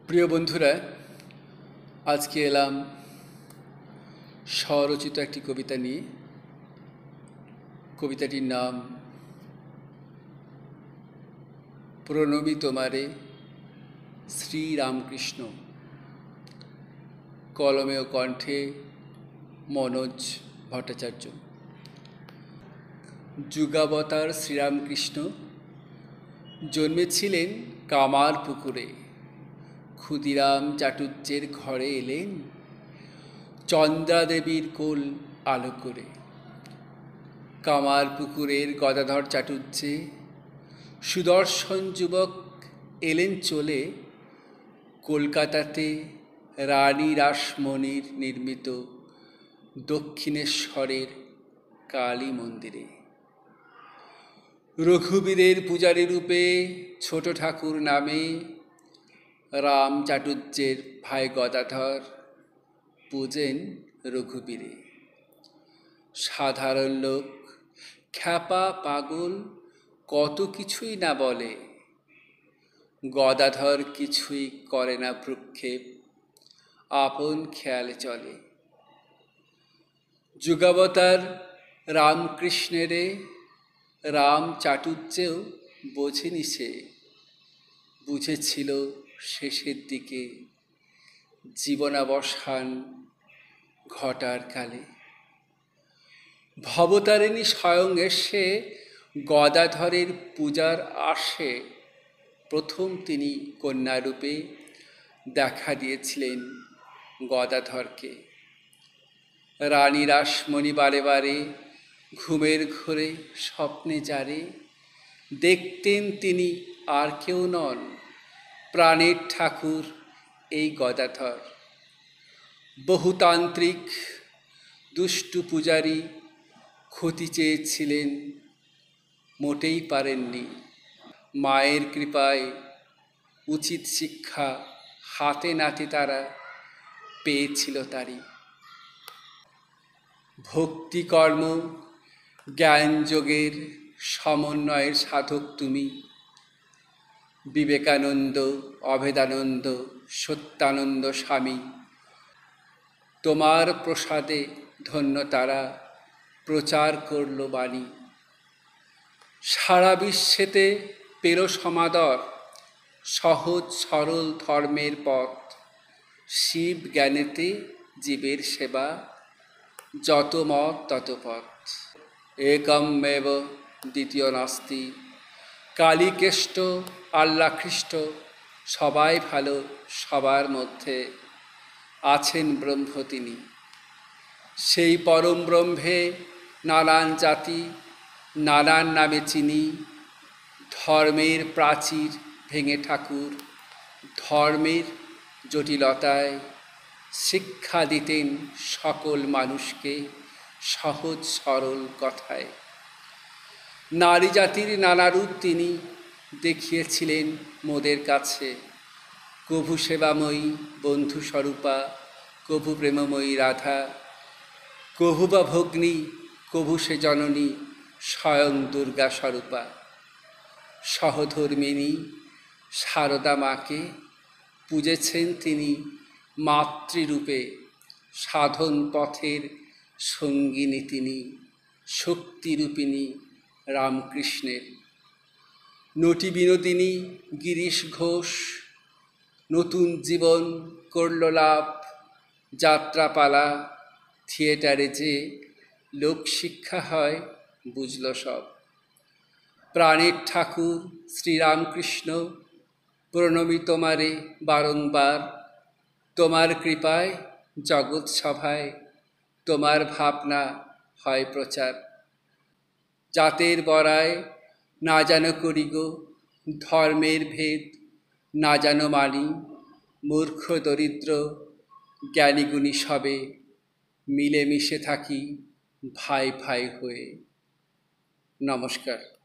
প্রিয় বন্ধুরা, আজকে এলাম স্বরচিত একটি কবিতা নিয়ে। কবিতাটির নাম প্রণবী তোমারে, শ্রীরামকৃষ্ণ। কলমে ও কণ্ঠে মনোজ ভট্টাচার্য। যুগাবতার শ্রীরামকৃষ্ণ জন্মেছিলেন কামার পুকুরে। ক্ষুদিরাম চাটুজ্যের ঘরে এলেন চন্দ্রাদেবীর কোল আলো করে। কামার পুকুরের গদাধর চাটুজ্যে সুদর্শন যুবক এলেন চলে কলকাতাতে রানী রাসমণির নির্মিত দক্ষিণেশ্বরের কালী মন্দিরে। রঘুবীরের পূজারী রূপে ছোট ঠাকুর নামে রাম চাটুজ্যের ভাই গদাধর পূজেন রঘুবীরে। সাধারণ লোক খ্যাপা পাগল কত কিছুই না বলে, গদাধর কিছুই করে না ভ্রুক্ষেপ, আপন খেয়ালে চলে। যুগাবতার রামকৃষ্ণেরে রাম চাটুজ্যেও বোঝেনি সে, বুঝেছিল শেষের দিকে জীবনাবসান ঘটার কালে। ভবতারিণী স্বয়ং এসে গদাধরের পূজার আসে প্রথম তিনি কন্যারূপে দেখা দিয়েছিলেন গদাধরকে। রানী রাসমণি বারে বারে ঘুমের ঘোরে স্বপ্নে যারে দেখতেন তিনি আর কেউ নন, প্রাণের ঠাকুর এই গদাধর। বহুতান্ত্রিক দুষ্টু পূজারী ক্ষতি চেয়েছিলেন, মোটেই পারেননি। মায়ের কৃপায় উচিত শিক্ষা হাতে নাতে তারা পেয়েছিল তারই। ভক্তিকর্ম জ্ঞানযোগের সমন্বয়ের সাধক তুমি। বিবেকানন্দ, অভেদানন্দ, সত্যানন্দ স্বামী, তোমার প্রসাদে ধন্য তারা প্রচার করল বাণী। সারা বিশ্বেতে পেল সমাদর সহজ সরল ধর্মের পথ। শিব জ্ঞানেতে জীবের সেবা, যত মত তত পথ। একমেব দ্বিতীয় নাস্তি, কালী কেষ্ট আল্লাহ খ্রিস্ট, সবাই ভালো সবার মধ্যে আছেন ব্রহ্ম তিনি। সেই পরম ব্রহ্মে নানান জাতি নানান নামে চিনি। ধর্মের প্রাচীর ভেঙে ঠাকুর ধর্মের জটিলতায় শিক্ষা দিতেন সকল মানুষকে সহজ সরল কথায়। নারী জাতির নানা রূপ তিনি দেখিয়েছিলেন মোদের কাছে। কভু সেবাময়ী বন্ধু স্বরূপা, কভু প্রেমময়ী রাধা, কভু বা ভগ্নী, কভু সে জননী স্বয়ং দুর্গা স্বরূপা। সহধর্মিণী সারদা মাকে পূজেছেন তিনি মাতৃরূপে। সাধন পথের সঙ্গিনী তিনি, শক্তিরূপিণী রামকৃষ্ণের। নটি বিনোদিনী গিরিশ ঘোষ নতুন জীবন করল লাভ। যাত্রাপালা থিয়েটারে যে লোকশিক্ষা হয় বুঝল সব। প্রাণের ঠাকুর শ্রীরামকৃষ্ণ প্রণমী তোমারে বারংবার। তোমার কৃপায় জগৎ সভায় তোমার ভাবনা হয় প্রচার। জাতের বড়ায় না যেন করি গো ধর্মের ভেদ, না যেন মানি। মূর্খ দরিদ্র জ্ঞানীগুণী সবে মিলেমিশে থাকি ভাই ভাই হয়ে। নমস্কার।